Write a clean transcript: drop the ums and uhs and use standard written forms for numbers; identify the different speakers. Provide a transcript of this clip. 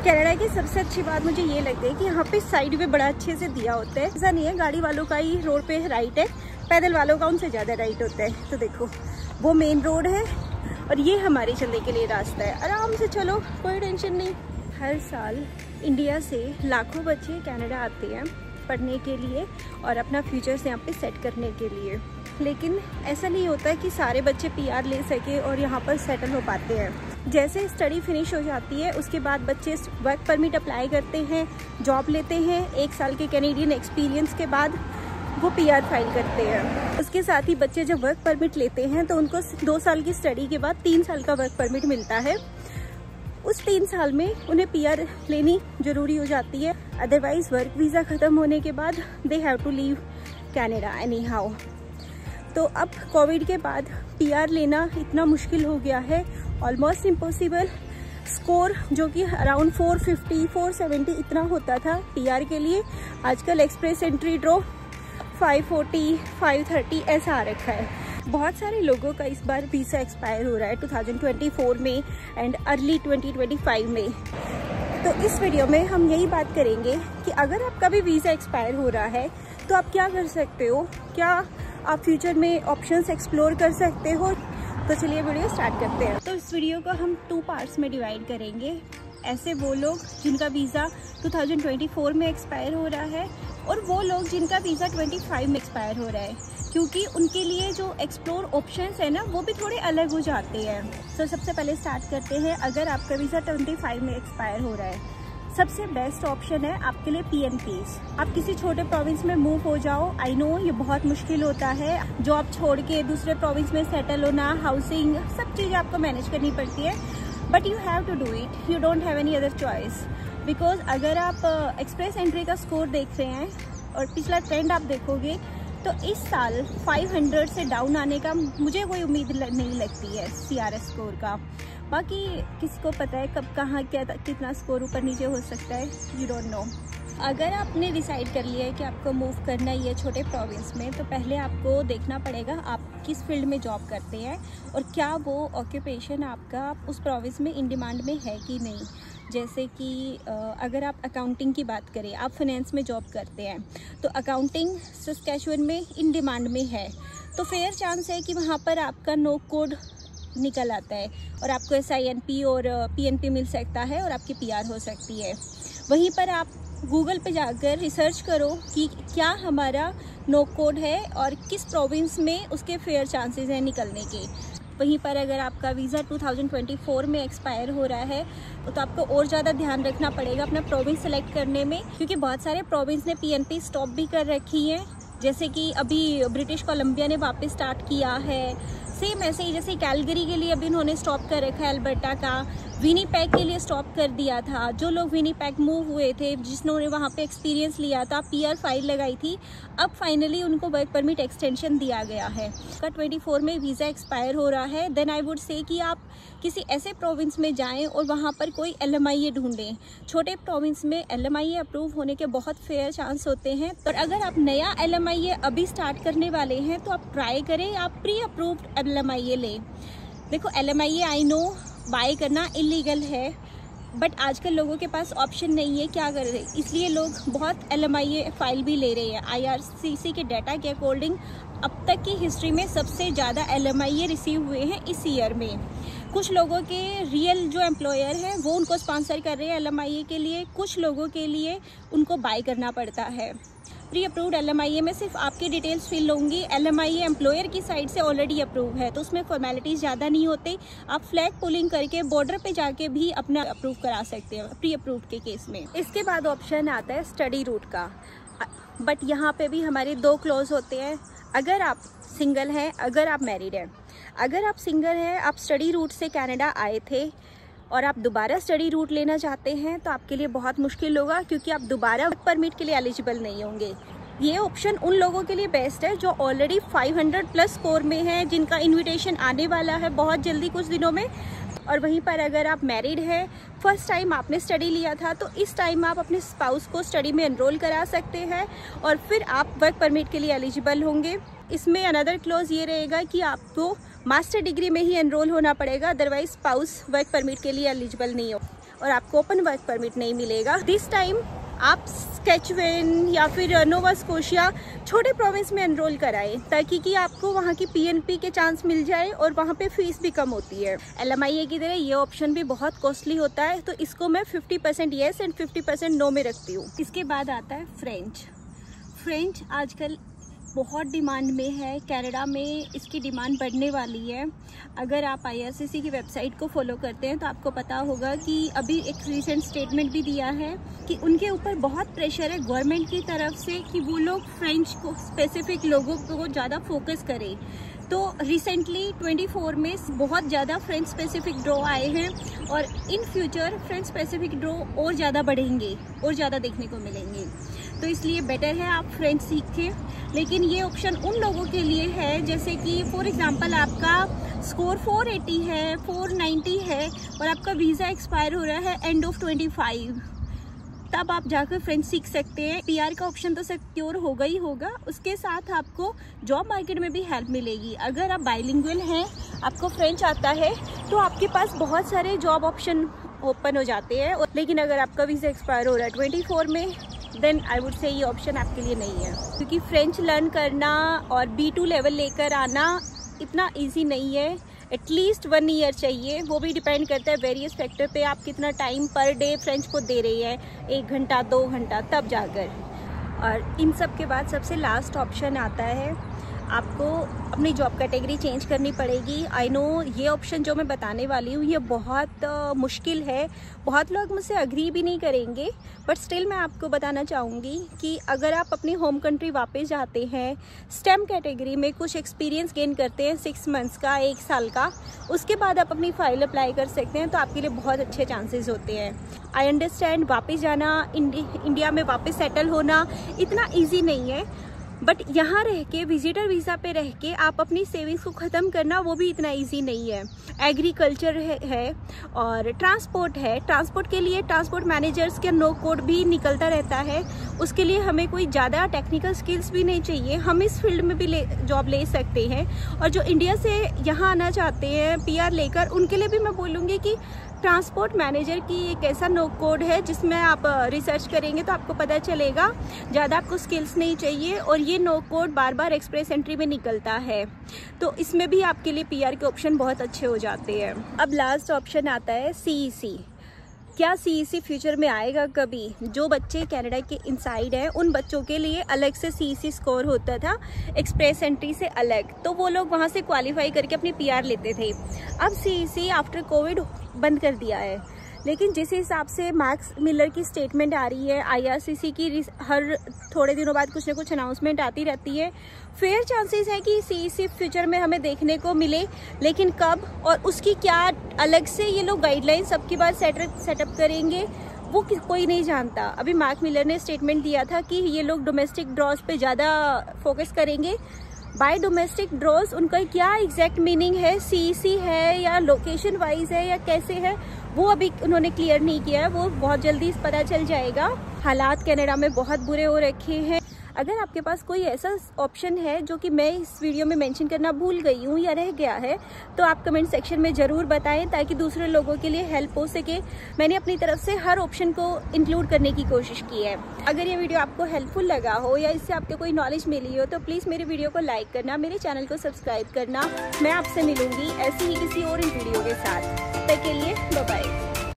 Speaker 1: Canada की सबसे अच्छी बात मुझे ये लगती है कि यहाँ पे साइड वे बड़ा अच्छे से दिया होता है। ऐसा नहीं है गाड़ी वालों का ही रोड पे राइट है, पैदल वालों का उनसे ज़्यादा राइट होता है। तो देखो वो मेन रोड है और ये हमारे चलने के लिए रास्ता है। आराम से चलो, कोई टेंशन नहीं। हर साल इंडिया से लाखों बच्चे कनाडा आते हैं पढ़ने के लिए और अपना फ्यूचर्स यहाँ पे सेट करने के लिए, लेकिन ऐसा नहीं होता है कि सारे बच्चे पीआर ले सके और यहाँ पर सेटल हो पाते हैं। जैसे स्टडी फिनिश हो जाती है उसके बाद बच्चे वर्क परमिट अप्लाई करते हैं, जॉब लेते हैं, 1 साल के कैनेडियन एक्सपीरियंस के बाद वो पीआर फाइल करते हैं। उसके साथ ही बच्चे जब वर्क परमिट लेते हैं तो उनको 2 साल की स्टडी के बाद 3 साल का वर्क परमिट मिलता है। उस 3 साल में उन्हें पीआर लेनी जरूरी हो जाती है, अदरवाइज वर्क वीज़ा ख़त्म होने के बाद they have to leave Canada anyhow. तो अब कोविड के बाद पीआर लेना इतना मुश्किल हो गया है, ऑलमोस्ट इम्पॉसिबल। स्कोर जो कि अराउंड 450 470 इतना होता था पीआर के लिए, आजकल एक्सप्रेस एंट्री ड्रॉ 540 530 ऐसा आ रखा है। बहुत सारे लोगों का इस बार वीज़ा एक्सपायर हो रहा है 2024 में एंड अर्ली 2025 में। तो इस वीडियो में हम यही बात करेंगे कि अगर आपका भी वीज़ा एक्सपायर हो रहा है तो आप क्या कर सकते हो, क्या आप फ्यूचर में ऑप्शंस एक्सप्लोर कर सकते हो। तो चलिए वीडियो स्टार्ट करते हैं। तो इस वीडियो को हम 2 पार्ट्स में डिवाइड करेंगे। ऐसे वो लोग जिनका वीज़ा 2024 में एक्सपायर हो रहा है और वो लोग जिनका वीज़ा 25 में एक्सपायर हो रहा है, क्योंकि उनके लिए जो एक्सप्लोर ऑप्शंस है ना वो भी थोड़े अलग हो जाते हैं। तो सबसे पहले स्टार्ट करते हैं। अगर आपका वीज़ा 25 में एक्सपायर हो रहा है, सबसे बेस्ट ऑप्शन है आपके लिए PNPs। आप किसी छोटे प्रोविंस में मूव हो जाओ। आई नो ये बहुत मुश्किल होता है, जॉब छोड़ के दूसरे प्रोविंस में सेटल होना, हाउसिंग, सब चीज़ें आपको मैनेज करनी पड़ती है, but you have to do it, you don't have any other choice. Because अगर आप एक्सप्रेस एंट्री का स्कोर देख रहे हैं और पिछला ट्रेंड आप देखोगे तो इस साल 500 से डाउन आने का मुझे कोई उम्मीद नहीं लगती है CRS स्कोर का। बाकी किसको पता है कब कहाँ क्या कितना स्कोर ऊपर नीचे हो सकता है, यू डोंट नो। अगर आपने डिसाइड कर लिया है कि आपको मूव करना ही है छोटे प्रोविंस में, तो पहले आपको देखना पड़ेगा आप किस फील्ड में जॉब करते हैं और क्या वो ऑक्यूपेशन आपका उस प्रोविंस में इन डिमांड में है कि नहीं। जैसे कि अगर आप अकाउंटिंग की बात करें, आप फाइनेंस में जॉब करते हैं तो अकाउंटिंग सस्कैचुअन में इन डिमांड में है, तो फेयर चांस है कि वहाँ पर आपका नो कोड निकल आता है और आपको SINP और PNP मिल सकता है और आपकी PR हो सकती है। वहीं पर आप गूगल पे जाकर रिसर्च करो कि क्या हमारा नो कोड है और किस प्रोविंस में उसके फेयर चांसेस हैं निकलने के। वहीं पर अगर आपका वीज़ा 2024 में एक्सपायर हो रहा है तो आपको और ज़्यादा ध्यान रखना पड़ेगा अपना प्रोविंस सेलेक्ट करने में, क्योंकि बहुत सारे प्रोविंस ने PNP स्टॉप भी कर रखी है। जैसे कि अभी ब्रिटिश कोलंबिया ने वापस स्टार्ट किया है, सेम ऐसे ही जैसे कैलगरी के लिए अभी उन्होंने स्टॉप कर रखा है, अल्बर्टा का विनीपेग के लिए स्टॉप कर दिया था। जो लोग विनीपेग मूव हुए थे, जिन्होंने वहाँ पे एक्सपीरियंस लिया था, PR फाइल लगाई थी, अब फाइनली उनको वर्क परमिट एक्सटेंशन दिया गया है। का 24 में वीज़ा एक्सपायर हो रहा है, देन आई वुड से कि आप किसी ऐसे प्रोविंस में जाएं और वहाँ पर कोई LMIA ढूंढें। छोटे प्रोविंस में LMIA अप्रूव होने के बहुत फेयर चांस होते हैं, और अगर आप नया LMIA अभी स्टार्ट करने वाले हैं तो आप ट्राई करें आप प्री अप्रूव्ड LMIA लें। देखो LMIA आई नो बाय करना इलीगल है, बट आजकल लोगों के पास ऑप्शन नहीं है, क्या कर रहे, इसलिए लोग बहुत LMIA फाइल भी ले रहे हैं। IRCC के डाटा के अकॉर्डिंग अब तक की हिस्ट्री में सबसे ज़्यादा LMIA रिसीव हुए हैं इस ईयर में। कुछ लोगों के रियल जो एम्प्लॉयर हैं वो उनको स्पॉन्सर कर रहे हैं LMIA के लिए, कुछ लोगों के लिए उनको बाय करना पड़ता है। प्री अप्रूव्ड LMIA में सिर्फ आपकी डिटेल्स फिल होंगी, LMIA एम्प्लॉयर की साइड से ऑलरेडी अप्रूव है, तो उसमें फॉर्मेलिटीज़ ज़्यादा नहीं होते। आप फ्लैग पुलिंग करके बॉर्डर पे जाके भी अपना अप्रूव करा सकते हैं प्री अप्रूव्ड के केस में। इसके बाद ऑप्शन आता है स्टडी रूट का, बट यहाँ पे भी हमारे 2 क्लॉज होते हैं। अगर आप सिंगल हैं, अगर आप मैरिड हैं। अगर आप सिंगल हैं, आप स्टडी रूट से कनाडा आए थे और आप दोबारा स्टडी रूट लेना चाहते हैं तो आपके लिए बहुत मुश्किल होगा, क्योंकि आप दोबारा वर्क परमिट के लिए एलिजिबल नहीं होंगे। ये ऑप्शन उन लोगों के लिए बेस्ट है जो ऑलरेडी 500 प्लस स्कोर में है, जिनका इनविटेशन आने वाला है बहुत जल्दी कुछ दिनों में। और वहीं पर अगर आप मैरिड हैं, फर्स्ट टाइम आपने स्टडी लिया था, तो इस टाइम आप अपने स्पाउस को स्टडी में एनरोल करा सकते हैं और फिर आप वर्क परमिट के लिए एलिजिबल होंगे। इसमें अनदर क्लॉज ये रहेगा कि आपको मास्टर डिग्री में ही एनरोल होना पड़ेगा, अदरवाइज स्पाउस वर्क परमिट के लिए एलिजिबल नहीं हो। और आपको ओपन वर्क परमिट नहीं मिलेगा। दिस टाइम आप स्केचवेन या फिर नोवा स्कोशिया छोटे प्रोविंस में एनरोल कराएं, ताकि कि आपको वहाँ की PNP के चांस मिल जाए और वहाँ पे फीस भी कम होती है। LMIA की तरह ये ऑप्शन भी बहुत कॉस्टली होता है, तो इसको मैं 50% येस एंड 50% नो में रखती हूँ। इसके बाद आता है फ्रेंच आजकल बहुत डिमांड में है। कनाडा में इसकी डिमांड बढ़ने वाली है। अगर आप IRCC की वेबसाइट को फॉलो करते हैं तो आपको पता होगा कि अभी एक रिसेंट स्टेटमेंट भी दिया है कि उनके ऊपर बहुत प्रेशर है गवर्नमेंट की तरफ से कि वो लोग फ्रेंच को स्पेसिफिक लोगों को ज़्यादा फोकस करें। तो रिसेंटली 24 में बहुत ज़्यादा फ्रेंच स्पेसिफिक ड्रॉ आए हैं और in future French specific draw और ज़्यादा बढ़ेंगे और ज़्यादा देखने को मिलेंगे। तो इसलिए बेटर है आप फ्रेंच सीखें। लेकिन ये ऑप्शन उन लोगों के लिए है जैसे कि फॉर एग्जांपल आपका स्कोर 480 है, 490 है और आपका वीज़ा एक्सपायर हो रहा है एंड ऑफ 25, तब आप जाकर फ्रेंच सीख सकते हैं। PR का ऑप्शन तो सिक्योर होगा ही होगा, उसके साथ आपको जॉब मार्केट में भी हेल्प मिलेगी। अगर आप बाइलिंगुअल हैं, आपको फ्रेंच आता है, तो आपके पास बहुत सारे जॉब ऑप्शन ओपन हो जाते हैं। लेकिन अगर आपका वीज़ा एक्सपायर हो रहा है 24 में, देन आई वुड से ये ऑप्शन आपके लिए नहीं है, क्योंकि फ्रेंच लर्न करना और B2 लेवल लेकर आना इतना ईजी नहीं है। एटलीस्ट 1 ईयर चाहिए, वो भी डिपेंड करता है वेरियस फैक्टर पे आप कितना टाइम पर डे फ्रेंच को दे रही है, 1 घंटा 2 घंटा, तब जाकर। और इन सब के बाद सबसे लास्ट ऑप्शन आता है, आपको अपनी जॉब कैटेगरी चेंज करनी पड़ेगी। आई नो ये ऑप्शन जो मैं बताने वाली हूँ ये बहुत मुश्किल है, बहुत लोग मुझसे अग्री भी नहीं करेंगे, बट स्टिल मैं आपको बताना चाहूँगी कि अगर आप अपनी होम कंट्री वापस जाते हैं, स्टेम कैटेगरी में कुछ एक्सपीरियंस गेन करते हैं 6 मंथ्स का, 1 साल का, उसके बाद आप अपनी फ़ाइल अप्लाई कर सकते हैं, तो आपके लिए बहुत अच्छे चांसेस होते हैं। आई अंडरस्टैंड वापस जाना, इंडिया में वापस सेटल होना इतना ईजी नहीं है, बट यहाँ रह के विजिटर वीज़ा पे रह के आप अपनी सेविंग्स को ख़त्म करना वो भी इतना इजी नहीं है। एग्रीकल्चर है और ट्रांसपोर्ट है। ट्रांसपोर्ट के लिए ट्रांसपोर्ट मैनेजर्स का नो कोड भी निकलता रहता है, उसके लिए हमें कोई ज़्यादा टेक्निकल स्किल्स भी नहीं चाहिए, हम इस फील्ड में भी जॉब ले सकते हैं। और जो इंडिया से यहाँ आना चाहते हैं PR लेकर, उनके लिए भी मैं बोलूँगी कि ट्रांसपोर्ट मैनेजर की एक ऐसा नो कोड है जिसमें आप रिसर्च करेंगे तो आपको पता चलेगा, ज़्यादा आपको स्किल्स नहीं चाहिए और ये नो कोड बार बार एक्सप्रेस एंट्री में निकलता है, तो इसमें भी आपके लिए PR के ऑप्शन बहुत अच्छे हो जाते हैं। अब लास्ट ऑप्शन आता है CEC। क्या CEC फ्यूचर में आएगा कभी? जो बच्चे कनाडा के इनसाइड हैं उन बच्चों के लिए अलग से CEC स्कोर होता था, एक्सप्रेस एंट्री से अलग, तो वो लोग वहाँ से क्वालिफाई करके अपनी PR लेते थे। अब CEC आफ्टर कोविड बंद कर दिया है, लेकिन जिस हिसाब से मैक्स मिलर की स्टेटमेंट आ रही है, IRCC की हर थोड़े दिनों बाद कुछ ना कुछ अनाउंसमेंट आती रहती है, फेयर चांसेस है कि CEC फ्यूचर में हमें देखने को मिले, लेकिन कब और उसकी क्या अलग से ये लोग गाइडलाइंस सबकी बार सेटअप करेंगे वो कोई नहीं जानता। अभी मैक्स मिलर ने स्टेटमेंट दिया था कि ये लोग डोमेस्टिक ड्रॉज पे ज़्यादा फोकस करेंगे। बाय डोमेस्टिक ड्रॉज उनका क्या एग्जैक्ट मीनिंग है, CEC है या लोकेशन वाइज है या कैसे है, वो अभी उन्होंने क्लियर नहीं किया है, वो बहुत जल्दी पता चल जाएगा। हालात कनाडा में बहुत बुरे हो रखे हैं। अगर आपके पास कोई ऐसा ऑप्शन है जो कि मैं इस वीडियो में मेंशन करना भूल गई हूँ या रह गया है, तो आप कमेंट सेक्शन में ज़रूर बताएं ताकि दूसरे लोगों के लिए हेल्प हो सके। मैंने अपनी तरफ से हर ऑप्शन को इंक्लूड करने की कोशिश की है। अगर ये वीडियो आपको हेल्पफुल लगा हो या इससे आपको कोई नॉलेज मिली हो तो प्लीज़ मेरे वीडियो को लाइक करना, मेरे चैनल को सब्सक्राइब करना। मैं आपसे मिलूंगी ऐसी ही किसी और वीडियो के साथ। तब तक के लिए